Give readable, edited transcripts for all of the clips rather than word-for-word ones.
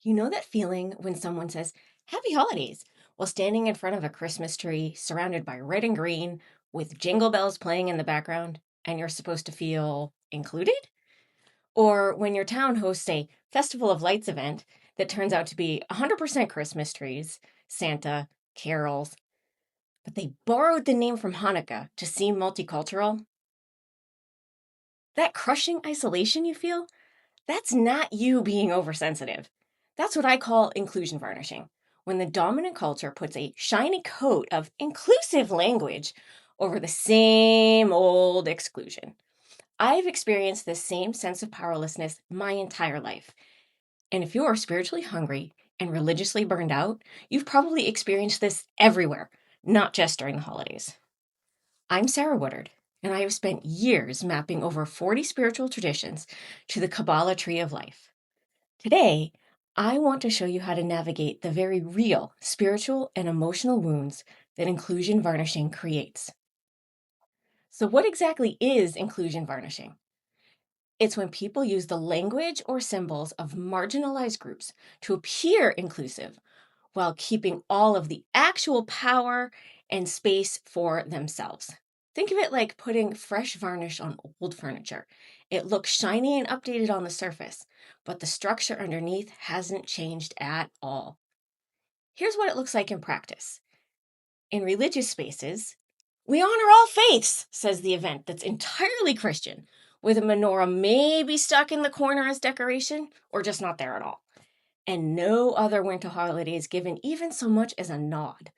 You know that feeling when someone says, Happy Holidays, while standing in front of a Christmas tree surrounded by red and green with jingle bells playing in the background, and you're supposed to feel included? Or when your town hosts a Festival of Lights event that turns out to be 100% Christmas trees, Santa, carols, but they borrowed the name from Hanukkah to seem multicultural? That crushing isolation you feel, that's not you being oversensitive. That's what I call inclusion varnishing, when the dominant culture puts a shiny coat of inclusive language over the same old exclusion. I've experienced this same sense of powerlessness my entire life. And if you're spiritually hungry and religiously burned out, you've probably experienced this everywhere, not just during the holidays. I'm Sarah Woodard, and I have spent years mapping over 40 spiritual traditions to the Kabbalah Tree of Life. Today, I want to show you how to navigate the very real spiritual and emotional wounds that inclusion varnishing creates. So, what exactly is inclusion varnishing? It's when people use the language or symbols of marginalized groups to appear inclusive while keeping all of the actual power and space for themselves. Think of it like putting fresh varnish on old furniture. It looks shiny and updated on the surface, but the structure underneath hasn't changed at all. Here's what it looks like in practice. In religious spaces, we honor all faiths, says the event that's entirely Christian, with a menorah maybe stuck in the corner as decoration or just not there at all. And no other winter holiday is given even so much as a nod.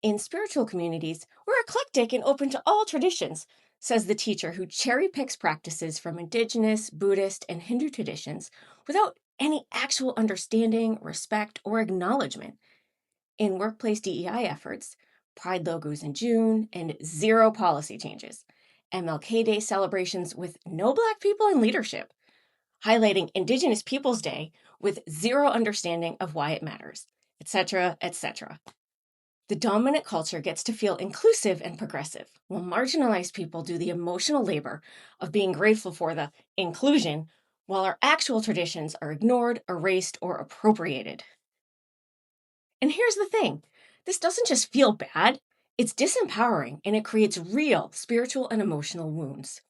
In spiritual communities, we're eclectic and open to all traditions, says the teacher who cherry picks practices from indigenous, Buddhist, and Hindu traditions without any actual understanding, respect, or acknowledgement. In workplace DEI efforts, pride logos in June and zero policy changes, MLK Day celebrations with no Black people in leadership, highlighting Indigenous Peoples Day with zero understanding of why it matters, etc., etc. The dominant culture gets to feel inclusive and progressive, while marginalized people do the emotional labor of being grateful for the inclusion, while our actual traditions are ignored, erased, or appropriated. And here's the thing, this doesn't just feel bad, it's disempowering and it creates real spiritual and emotional wounds.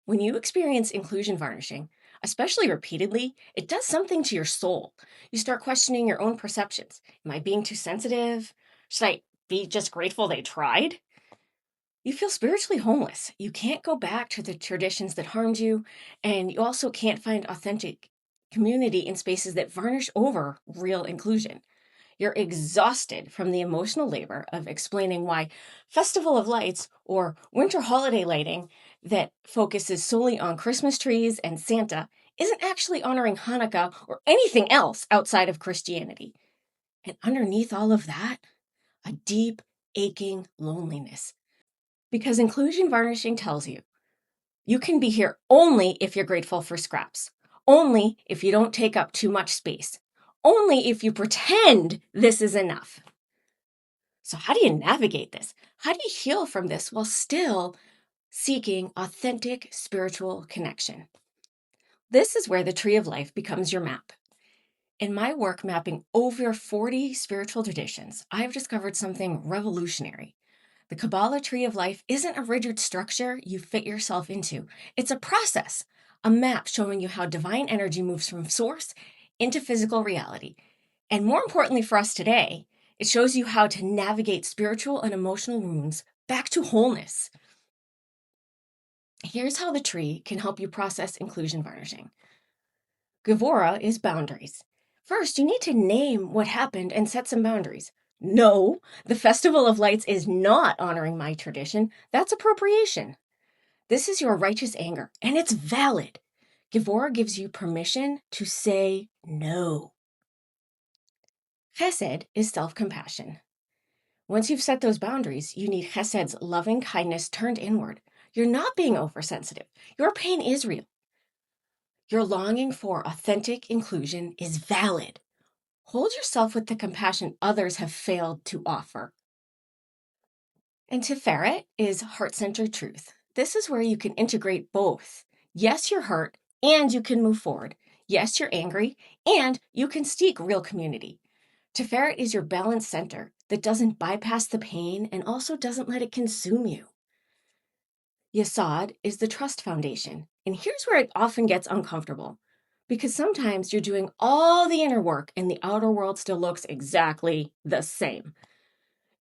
When you experience inclusion varnishing, especially repeatedly, it does something to your soul. You start questioning your own perceptions. Am I being too sensitive? Should I be just grateful they tried? You feel spiritually homeless. You can't go back to the traditions that harmed you, and you also can't find authentic community in spaces that varnish over real inclusion. You're exhausted from the emotional labor of explaining why Festival of Lights or winter holiday lighting that focuses solely on Christmas trees and Santa isn't actually honoring Hanukkah or anything else outside of Christianity. And underneath all of that, a deep, aching loneliness. Because inclusion varnishing tells you you can be here only if you're grateful for scraps, only if you don't take up too much space, only if you pretend this is enough. So, how do you navigate this? How do you heal from this while still seeking authentic spiritual connection? This is where the Tree of Life becomes your map. In my work mapping over 40 spiritual traditions, I've discovered something revolutionary. The Kabbalah Tree of Life isn't a rigid structure you fit yourself into. It's a process, a map showing you how divine energy moves from source into physical reality. And more importantly for us today, it shows you how to navigate spiritual and emotional wounds back to wholeness. Here's how the tree can help you process inclusion varnishing. Gevurah is boundaries. First, you need to name what happened and set some boundaries. No, the Festival of Lights is not honoring my tradition. That's appropriation. This is your righteous anger, and it's valid. Gevurah gives you permission to say no. Chesed is self-compassion. Once you've set those boundaries, you need Chesed's loving kindness turned inward. You're not being oversensitive. Your pain is real. Your longing for authentic inclusion is valid. Hold yourself with the compassion others have failed to offer. And Tiferet is heart-centered truth. This is where you can integrate both. Yes, you're hurt, and you can move forward, Yes, you're angry, and you can seek real community. Tiferet is your balance center that doesn't bypass the pain and also doesn't let it consume you. Yesod is the trust foundation, and here's where it often gets uncomfortable, because sometimes you're doing all the inner work and the outer world still looks exactly the same.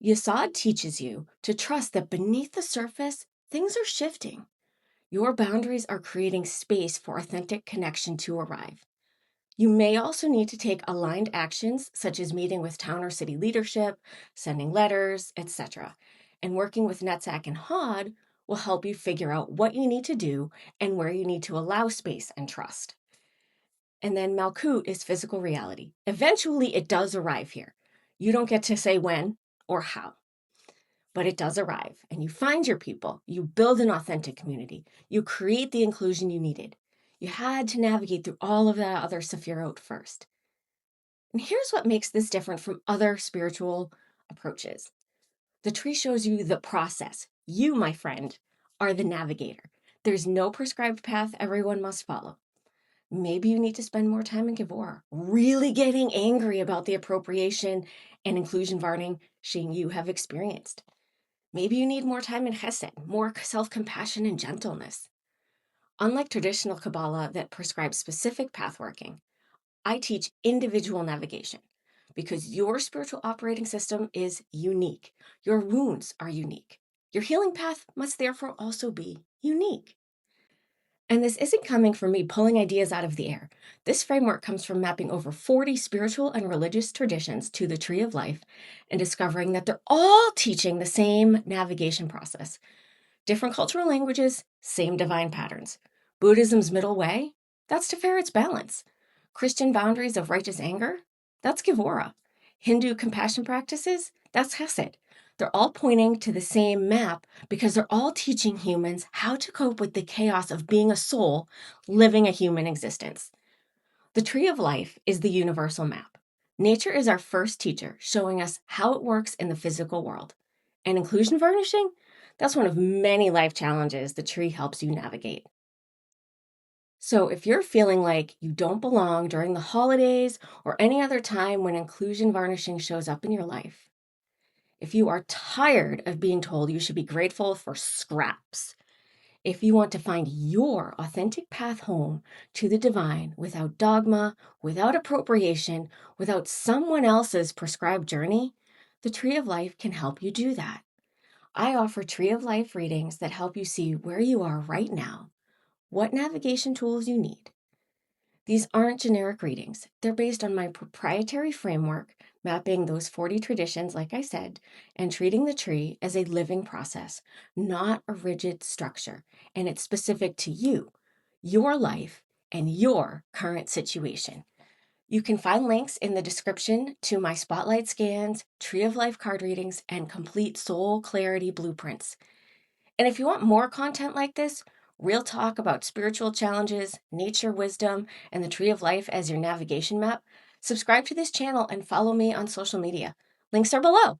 Yesod teaches you to trust that beneath the surface, things are shifting. Your boundaries are creating space for authentic connection to arrive. You may also need to take aligned actions, such as meeting with town or city leadership, sending letters, etc. And working with Netzach and Hod will help you figure out what you need to do and where you need to allow space and trust. And then Malkhut is physical reality. Eventually, it does arrive here. You don't get to say when or how, but it does arrive. And you find your people. You build an authentic community. You create the inclusion you needed. You had to navigate through all of that other Sephirot first. And here's what makes this different from other spiritual approaches. The tree shows you the process. You, my friend, are the navigator. There's no prescribed path everyone must follow. Maybe you need to spend more time in Gevurah, really getting angry about the appropriation and inclusion varnishing you have experienced. Maybe you need more time in Chesed, more self-compassion and gentleness. Unlike traditional Kabbalah that prescribes specific pathworking, I teach individual navigation because your spiritual operating system is unique. Your wounds are unique. Your healing path must therefore also be unique. And this isn't coming from me pulling ideas out of the air. This framework comes from mapping over 40 spiritual and religious traditions to the Tree of Life and discovering that they're all teaching the same navigation process. Different cultural languages, same divine patterns. Buddhism's middle way, that's Tiferet's balance. Christian boundaries of righteous anger, that's Gevurah. Hindu compassion practices, that's Chesed. They're all pointing to the same map because they're all teaching humans how to cope with the chaos of being a soul living a human existence. The Tree of Life is the universal map. Nature is our first teacher, showing us how it works in the physical world. And inclusion varnishing, that's one of many life challenges the tree helps you navigate. So if you're feeling like you don't belong during the holidays or any other time when inclusion varnishing shows up in your life, if you are tired of being told you should be grateful for scraps, if you want to find your authentic path home to the divine without dogma, without appropriation, without someone else's prescribed journey, the Tree of Life can help you do that. I offer Tree of Life readings that help you see where you are right now, what navigation tools you need. These aren't generic readings. They're based on my proprietary framework, mapping those 40 traditions, like I said, and treating the tree as a living process, not a rigid structure. And it's specific to you, your life, and your current situation. You can find links in the description to my spotlight scans, Tree of Life card readings, and complete soul clarity blueprints. And if you want more content like this, real talk about spiritual challenges, nature wisdom, and the Tree of Life as your navigation map, subscribe to this channel and follow me on social media. Links are below.